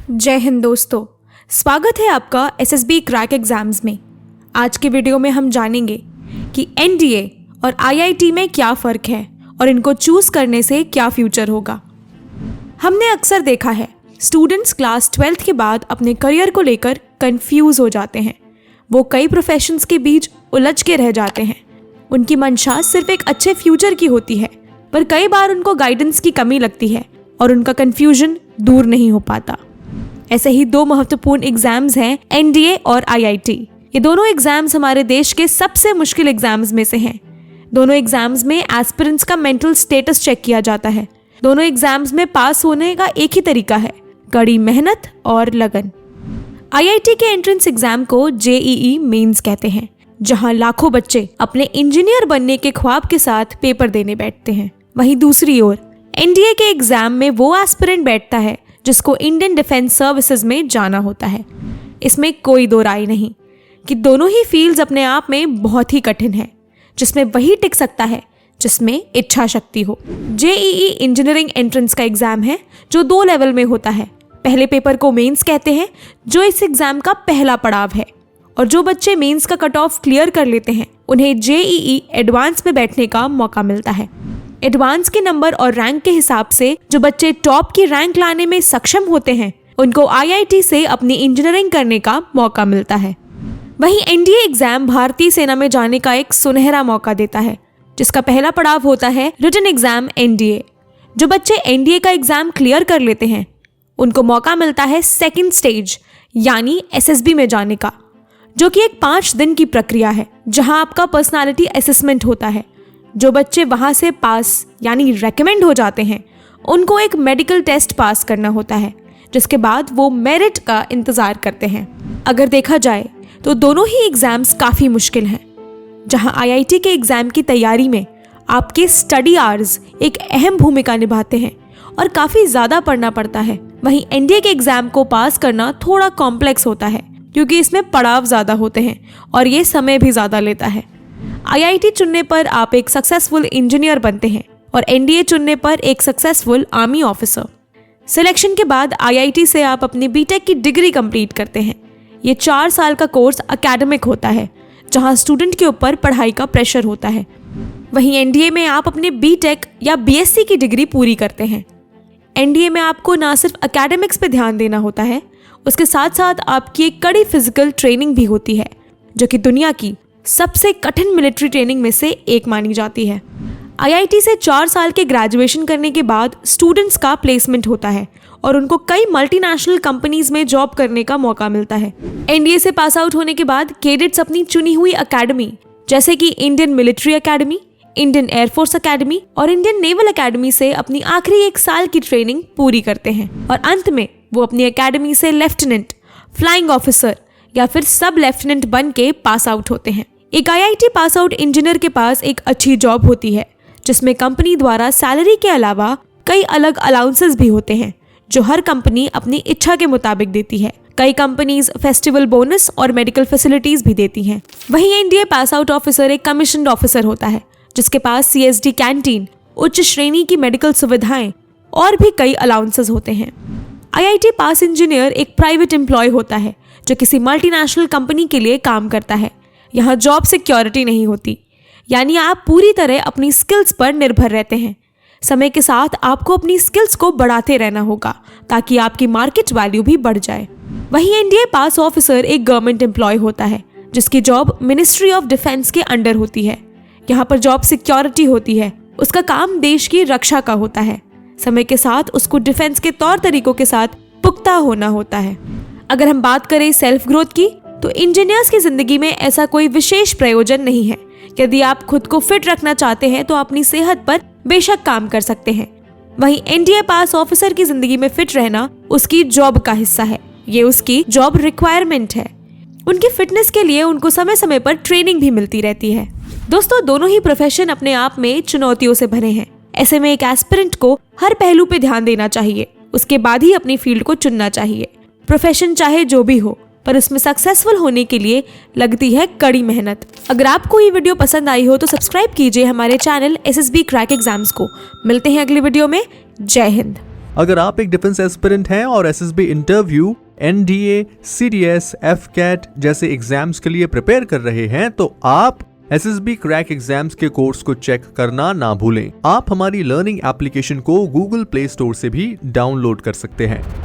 जय हिंद दोस्तों, स्वागत है आपका एसएसबी क्रैक एग्जाम्स में। आज के वीडियो में हम जानेंगे कि एनडीए और आईआईटी में क्या फ़र्क है और इनको चूज़ करने से क्या फ्यूचर होगा। हमने अक्सर देखा है स्टूडेंट्स क्लास 12th के बाद अपने करियर को लेकर कंफ्यूज हो जाते हैं। वो कई प्रोफेशंस के बीच उलझ के रह जाते हैं। उनकी मंशा सिर्फ एक अच्छे फ्यूचर की होती है, पर कई बार उनको गाइडेंस की कमी लगती है और उनका कंफ्यूजन दूर नहीं हो पाता। ऐसे ही दो महत्वपूर्ण एग्जाम्स हैं, एनडीए और आईआईटी। ये दोनों एग्जाम्स हमारे देश के सबसे मुश्किल एग्जाम्स में से हैं। दोनों एग्जाम्स में एस्पिरेंट्स का मेंटल स्टेटस चेक किया जाता है। दोनों एग्जाम्स में पास होने का एक ही तरीका है, कड़ी मेहनत और लगन। आईआईटी के एंट्रेंस एग्जाम को जेईई मेंस कहते हैं, जहां लाखों बच्चे अपने इंजीनियर बनने के ख्वाब के साथ पेपर देने बैठते हैं। वहीं दूसरी ओर एनडीए के एग्जाम में वो एस्पिरेंट बैठता है जिसको इंडियन डिफेंस सर्विसेज में जाना होता है। इसमें कोई दो राय नहीं कि दोनों ही फील्ड्स अपने आप में बहुत ही कठिन है, जिसमें वही टिक सकता है जिसमें इच्छा शक्ति हो। जेईई इंजीनियरिंग एंट्रेंस का एग्जाम है जो 2 लेवल में होता है। पहले पेपर को मेंस कहते हैं, जो इस एग्जाम का पहला पड़ाव है, और जो बच्चे मेंस का कट ऑफ क्लियर कर लेते हैं उन्हें जेईई एडवांस में बैठने का मौका मिलता है। एडवांस के नंबर और रैंक के हिसाब से जो बच्चे टॉप की रैंक लाने में सक्षम होते हैं उनको आईआईटी से अपनी इंजीनियरिंग करने का मौका मिलता है। वहीं एनडीए एग्जाम भारतीय सेना में जाने का एक सुनहरा मौका देता है, जिसका पहला पड़ाव होता है रिटन एग्जाम एनडीए। जो बच्चे एनडीए का एग्जाम क्लियर कर लेते हैं उनको मौका मिलता है सेकेंड स्टेज यानी एसएसबी में जाने का, जो कि एक 5 दिन की प्रक्रिया है जहां आपका पर्सनालिटी असेसमेंट होता है। जो बच्चे वहां से पास यानी रेकमेंड हो जाते हैं उनको एक मेडिकल टेस्ट पास करना होता है, जिसके बाद वो मेरिट का इंतज़ार करते हैं। अगर देखा जाए तो दोनों ही एग्ज़ाम्स काफ़ी मुश्किल हैं। जहां आईआईटी के एग्ज़ाम की तैयारी में आपके स्टडी आवर्स एक अहम भूमिका निभाते हैं और काफ़ी ज़्यादा पढ़ना पड़ता है, वहीं एनडीए के एग्ज़ाम को पास करना थोड़ा कॉम्प्लेक्स होता है क्योंकि इसमें पड़ाव ज़्यादा होते हैं और ये समय भी ज़्यादा लेता है। आईआईटी चुनने पर आप एक सक्सेसफुल इंजीनियर बनते हैं और एनडीए चुनने पर एक सक्सेसफुल आर्मी ऑफिसर। सिलेक्शन के बाद आईआईटी से आप अपनी बीटेक की डिग्री कंप्लीट करते हैं। ये 4 साल का कोर्स एकेडमिक होता है, जहां स्टूडेंट के ऊपर पढ़ाई का प्रेशर होता है। वहीं एनडीए में आप अपने बीटेक या बीएससी की डिग्री पूरी करते हैं। एनडीए में आपको ना सिर्फ एकेडमिक्स पे ध्यान देना होता है, उसके साथ साथ आपकी एक कड़ी फिजिकल ट्रेनिंग भी होती है, जो कि दुनिया की सबसे कठिन मिलिट्री ट्रेनिंग में से एक मानी जाती है। आईआईटी से 4 साल के ग्रेजुएशन करने के बाद स्टूडेंट्स का प्लेसमेंट होता है और उनको कई मल्टीनेशनल कंपनीज में जॉब करने का मौका मिलता है। एनडीए से पास आउट होने के बाद कैडेट्स अपनी चुनी हुई अकेडमी जैसे कि Indian military academy, Indian air force academy और इंडियन नेवल अकेडमी से अपनी आखिरी 1 साल की ट्रेनिंग पूरी करते हैं और अंत में वो अपनी अकेडमी से लेफ्टिनेंट, फ्लाइंग ऑफिसर या फिर सब लेफ्टिनेंट बन के पास आउट होते हैं। एक आईआईटी पास आउट इंजीनियर के पास एक अच्छी जॉब होती है, जिसमें कंपनी द्वारा सैलरी के अलावा कई अलग अलाउंसेस भी होते हैं, जो हर कंपनी अपनी इच्छा के मुताबिक देती है। कई कंपनीज फेस्टिवल बोनस और मेडिकल फैसिलिटीज भी देती हैं। वहीं एनडीए पास आउट ऑफिसर एक कमीशन्ड ऑफिसर होता है, जिसके पास सीएसडी कैंटीन, उच्च श्रेणी की मेडिकल सुविधाएं और भी कई अलाउंसेस होते हैं। आईआईटी पास इंजीनियर एक प्राइवेट एम्प्लॉय होता है जो किसी मल्टीनेशनल कंपनी के लिए काम करता है। यहाँ जॉब सिक्योरिटी नहीं होती, यानी आप पूरी तरह अपनी स्किल्स पर निर्भर रहते हैं। समय के साथ आपको अपनी स्किल्स को बढ़ाते रहना होगा ताकि आपकी मार्केट वैल्यू भी बढ़ जाए। वहीं एनडीए पास ऑफिसर एक गवर्नमेंट एम्प्लॉय होता है, जिसकी जॉब मिनिस्ट्री ऑफ डिफेंस के अंडर होती है। यहाँ पर जॉब सिक्योरिटी होती है, उसका काम देश की रक्षा का होता है। समय के साथ उसको डिफेंस के तौर तरीकों के साथ पुख्ता होना होता है। अगर हम बात करें सेल्फ ग्रोथ की, तो इंजीनियर्स की जिंदगी में ऐसा कोई विशेष प्रयोजन नहीं है। यदि आप खुद को फिट रखना चाहते हैं तो अपनी सेहत पर बेशक काम कर सकते हैं। वहीं एनडीए पास ऑफिसर की जिंदगी में फिट रहना उसकी जॉब का हिस्सा है, ये उसकी जॉब रिक्वायरमेंट है। उनकी फिटनेस के लिए उनको समय समय पर ट्रेनिंग भी मिलती रहती है। दोस्तों, दोनों ही प्रोफेशन अपने आप में चुनौतियों से भरे हैं। ऐसे में एक एस्पिरेंट को हर पहलू पे ध्यान देना चाहिए, उसके बाद ही अपनी फील्ड को चुनना चाहिए। प्रोफेशन चाहे जो भी हो, पर इसमें सक्सेसफुल होने के लिए लगती है कड़ी मेहनत। अगर आपको ये वीडियो पसंद आई हो तो सब्सक्राइब कीजिए हमारे चैनल एसएसबी क्रैक एग्जाम्स को। मिलते हैं अगली वीडियो में। जय हिंद। अगर आप एक डिफेंस एस्पिरेंट हैं और SSB interview, NDA, CDS, AFCAT जैसे एग्जाम्स के लिए प्रिपेयर कर रहे हैं तो आप एसएसबी क्रैक एग्जाम्स के कोर्स को चेक करना ना भूलें। आप हमारी लर्निंग एप्लीकेशन को गूगल प्ले स्टोर से भी डाउनलोड कर सकते हैं।